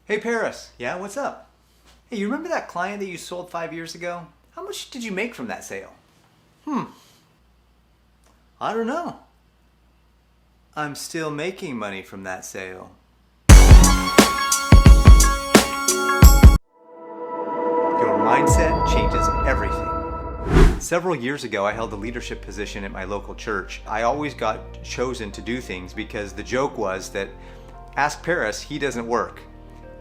Hey Paris, yeah, what's up? Hey, you remember that client that you sold 5 years ago? How much did you make from that sale? I don't know. I'm still making money from that sale. Your mindset changes everything. Several years ago, I held a leadership position at my local church. I always got chosen to do things because the joke was that, ask Paris, he doesn't work.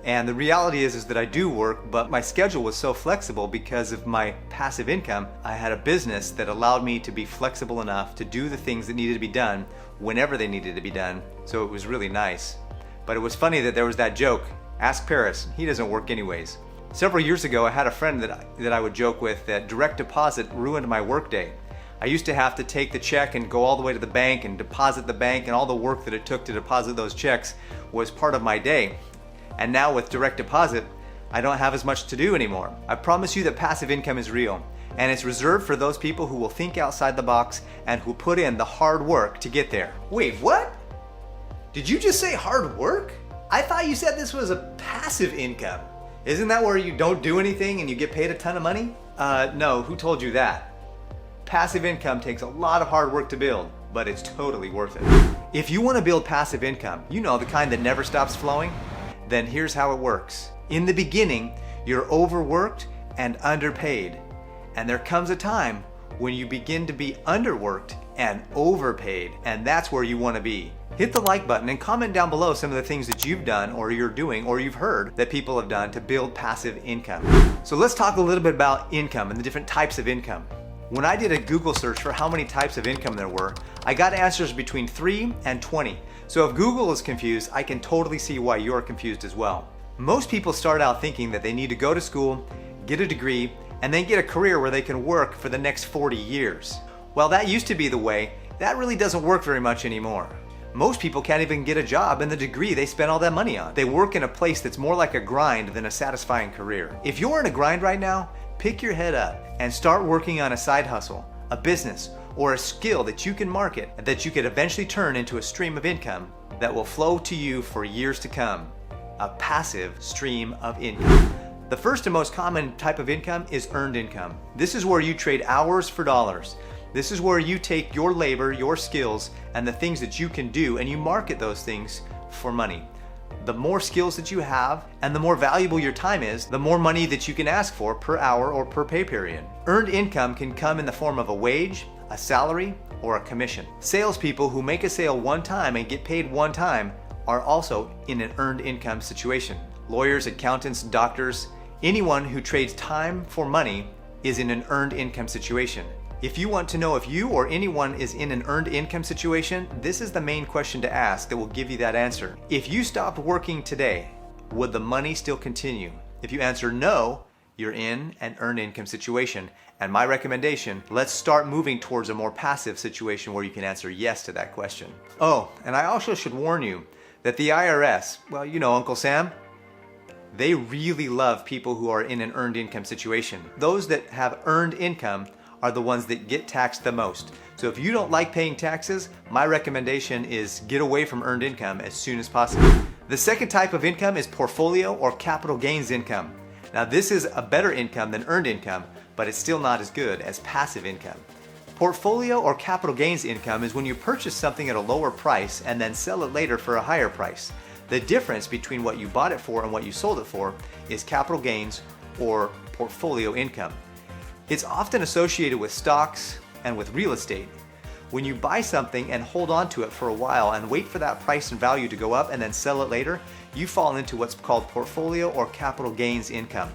And the reality is that I do work, but my schedule was so flexible because of my passive income. I had a business that allowed me to be flexible enough to do the things that needed to be done whenever they needed to be done. So it was really nice. But it was funny that there was that joke, ask Paris, he doesn't work anyways. Several years ago, I had a friend that I would joke with that direct deposit ruined my workday. I used to have to take the check and go all the way to the bank and deposit the bank, and all the work that it took to deposit those checks was part of my day. And now with direct deposit, I don't have as much to do anymore. I promise you that passive income is real, and it's reserved for those people who will think outside the box and who put in the hard work to get there. Wait, what? Did you just say hard work? I thought you said this was a passive income. Isn't that where you don't do anything and you get paid a ton of money? No, who told you that? Passive income takes a lot of hard work to build, but it's totally worth it. If you want to build passive income, you know, the kind that never stops flowing, then here's how it works. In the beginning, you're overworked and underpaid. And there comes a time when you begin to be underworked and overpaid, and that's where you want to be. Hit the like button and comment down below some of the things that you've done or you're doing or you've heard that people have done to build passive income. So let's talk a little bit about income and the different types of income. When I did a Google search for how many types of income there were, I got answers between 3 and 20. So if Google is confused, I can totally see why you're confused as well. Most people start out thinking that they need to go to school, get a degree, and then get a career where they can work for the next 40 years. Well, that used to be the way. That really doesn't work very much anymore. Most people can't even get a job in the degree they spent all that money on. They work in a place that's more like a grind than a satisfying career. If you're in a grind right now, pick your head up and start working on a side hustle, a business, or a skill that you can market and that you could eventually turn into a stream of income that will flow to you for years to come. A passive stream of income. The first and most common type of income is earned income. This is where you trade hours for dollars. This is where you take your labor, your skills, and the things that you can do, and you market those things for money. The more skills that you have and the more valuable your time is, the more money that you can ask for per hour or per pay period. Earned income can come in the form of a wage, a salary, or a commission. Salespeople who make a sale one time and get paid one time are also in an earned income situation. Lawyers, accountants, doctors, anyone who trades time for money is in an earned income situation. If you want to know if you or anyone is in an earned income situation, this is the main question to ask that will give you that answer. If you stopped working today, would the money still continue? If you answer no, you're in an earned income situation. And my recommendation, let's start moving towards a more passive situation where you can answer yes to that question. Oh, and I also should warn you that the IRS, well, you know Uncle Sam, they really love people who are in an earned income situation. Those that have earned income are the ones that get taxed the most. So if you don't like paying taxes, my recommendation is get away from earned income as soon as possible. The second type of income is portfolio or capital gains income. Now this is a better income than earned income, but it's still not as good as passive income. Portfolio or capital gains income is when you purchase something at a lower price and then sell it later for a higher price. The difference between what you bought it for and what you sold it for is capital gains or portfolio income. It's often associated with stocks and with real estate. When you buy something and hold on to it for a while and wait for that price and value to go up and then sell it later, you fall into what's called portfolio or capital gains income.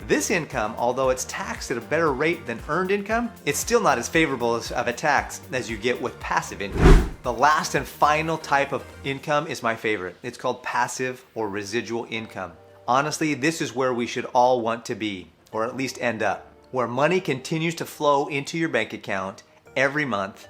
This income, although it's taxed at a better rate than earned income, it's still not as favorable of a tax as you get with passive income. The last and final type of income is my favorite. It's called passive or residual income. Honestly, this is where we should all want to be, or at least end up, where money continues to flow into your bank account every month,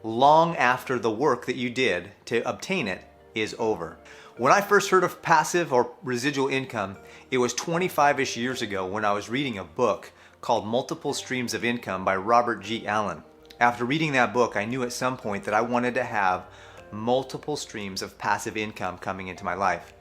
long after the work that you did to obtain it is over. When I first heard of passive or residual income, it was 25-ish years ago when I was reading a book called Multiple Streams of Income by Robert G. Allen. After reading that book, I knew at some point that I wanted to have multiple streams of passive income coming into my life.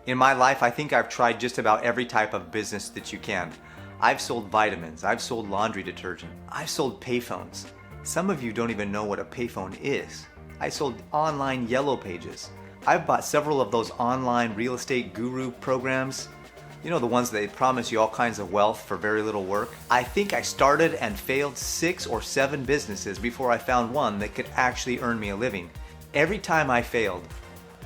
In my life, I think I've tried just about every type of business that you can. I've sold vitamins, I've sold laundry detergent, I've sold payphones. Some of you don't even know what a payphone is. I sold online yellow pages. I've bought several of those online real estate guru programs. You know, the ones that promise you all kinds of wealth for very little work. I think I started and failed 6 or 7 businesses before I found one that could actually earn me a living. Every time I failed,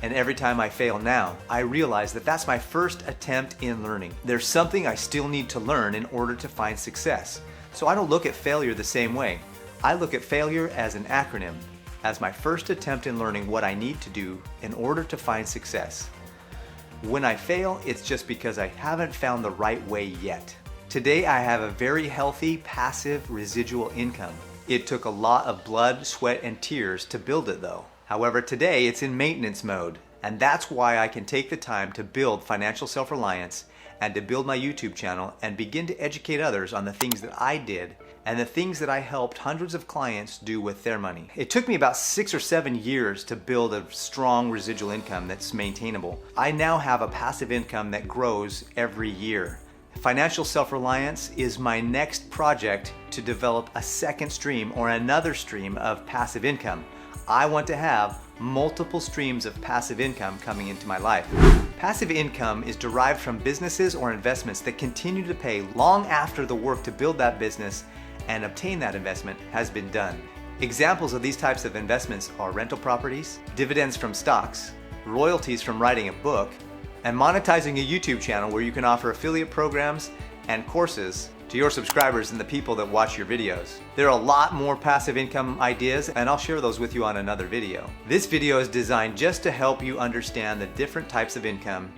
and every time I fail now, I realize that that's my first attempt in learning. There's something I still need to learn in order to find success. So I don't look at failure the same way. I look at failure as an acronym, as my first attempt in learning what I need to do in order to find success. When I fail, it's just because I haven't found the right way yet. Today I have a very healthy, passive, residual income. It took a lot of blood, sweat, and tears to build it though. However, today it's in maintenance mode, and that's why I can take the time to build Financial Self-Reliance and to build my YouTube channel and begin to educate others on the things that I did and the things that I helped hundreds of clients do with their money. It took me about 6 or 7 years to build a strong residual income that's maintainable. I now have a passive income that grows every year. Financial Self-Reliance is my next project to develop a second stream or another stream of passive income. I want to have multiple streams of passive income coming into my life. Passive income is derived from businesses or investments that continue to pay long after the work to build that business and obtain that investment has been done. Examples of these types of investments are rental properties, dividends from stocks, royalties from writing a book, and monetizing a YouTube channel where you can offer affiliate programs and courses to your subscribers and the people that watch your videos. There are a lot more passive income ideas, and I'll share those with you on another video. This video is designed just to help you understand the different types of income,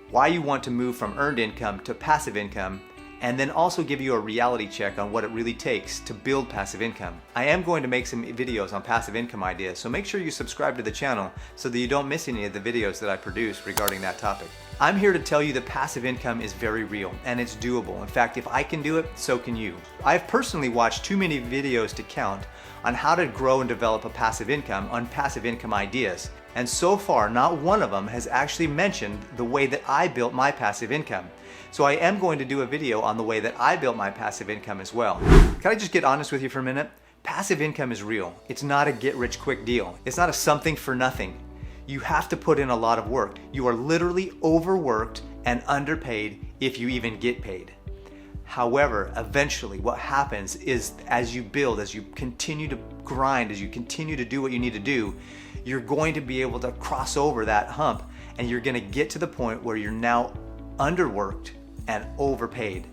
why you want to move from earned income to passive income, and then also give you a reality check on what it really takes to build passive income. I am going to make some videos on passive income ideas, so make sure you subscribe to the channel so that you don't miss any of the videos that I produce regarding that topic. I'm here to tell you that passive income is very real and it's doable. In fact, if I can do it, so can you. I've personally watched too many videos to count on how to grow and develop a passive income on passive income ideas. And so far, not one of them has actually mentioned the way that I built my passive income. So I am going to do a video on the way that I built my passive income as well. Can I just get honest with you for a minute? Passive income is real. It's not a get-rich-quick deal. It's not a something for nothing. You have to put in a lot of work. You are literally overworked and underpaid if you even get paid. However, eventually what happens is as you build, as you continue to grind, as you continue to do what you need to do, you're going to be able to cross over that hump and you're going to get to the point where you're now underworked and overpaid.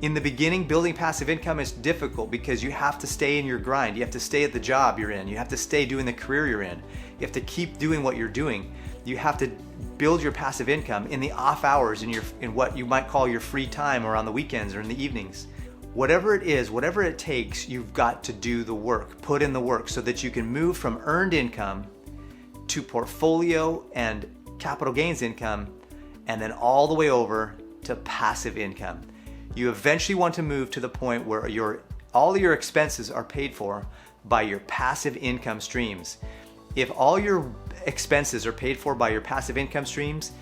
In the beginning, building passive income is difficult because you have to stay in your grind. You have to stay at the job you're in. You have to stay doing the career you're in. You have to keep doing what you're doing. You have to build your passive income in the off hours, in what you might call your free time, or on the weekends or in the evenings. Whatever it is, whatever it takes, you've got to do the work, put in the work so that you can move from earned income to portfolio and capital gains income, and then all the way over to passive income. You eventually want to move to the point where all your expenses are paid for by your passive income streams. If all your expenses are paid for by your passive income streams,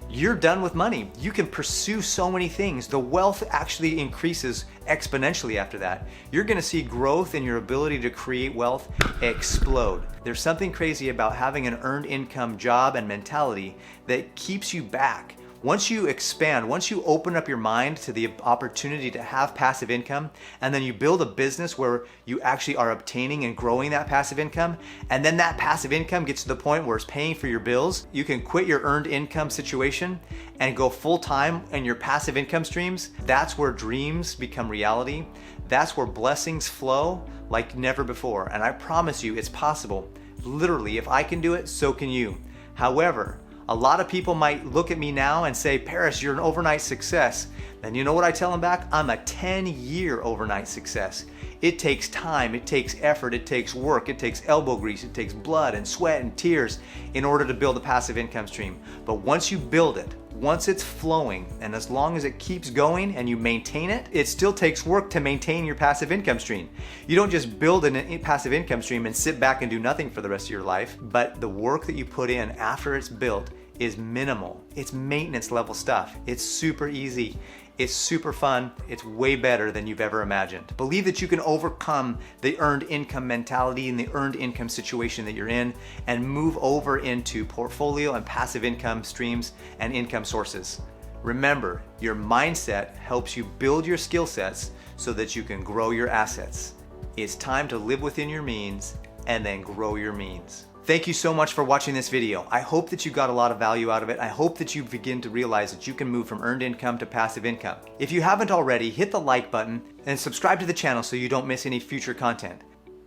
you're done with money. You can pursue so many things. The wealth actually increases exponentially after that. You're gonna see growth in your ability to create wealth explode. There's something crazy about having an earned income job and mentality that keeps you back. Once you expand, once you open up your mind to the opportunity to have passive income, and then you build a business where you actually are obtaining and growing that passive income, and then that passive income gets to the point where it's paying for your bills, you can quit your earned income situation and go full time in your passive income streams. That's where dreams become reality. That's where blessings flow like never before. And I promise you, it's possible. Literally, if I can do it, so can you. However, a lot of people might look at me now and say, Paris, you're an overnight success. Then you know what I tell them back? I'm a 10-year overnight success. It takes time, it takes effort, it takes work, it takes elbow grease, it takes blood and sweat and tears in order to build a passive income stream. But once you build it, once it's flowing, and as long as it keeps going and you maintain it, it still takes work to maintain your passive income stream. You don't just build a passive income stream and sit back and do nothing for the rest of your life, but the work that you put in after it's built is minimal. It's maintenance level stuff. It's super easy. It's super fun. It's way better than you've ever imagined. Believe that you can overcome the earned income mentality and the earned income situation that you're in and move over into portfolio and passive income streams and income sources. Remember, your mindset helps you build your skill sets so that you can grow your assets. It's time to live within your means and then grow your means. Thank you so much for watching this video. I hope that you got a lot of value out of it. I hope that you begin to realize that you can move from earned income to passive income. If you haven't already, hit the like button and subscribe to the channel so you don't miss any future content.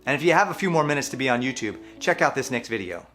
And if you have a few more minutes to be on YouTube, check out this next video.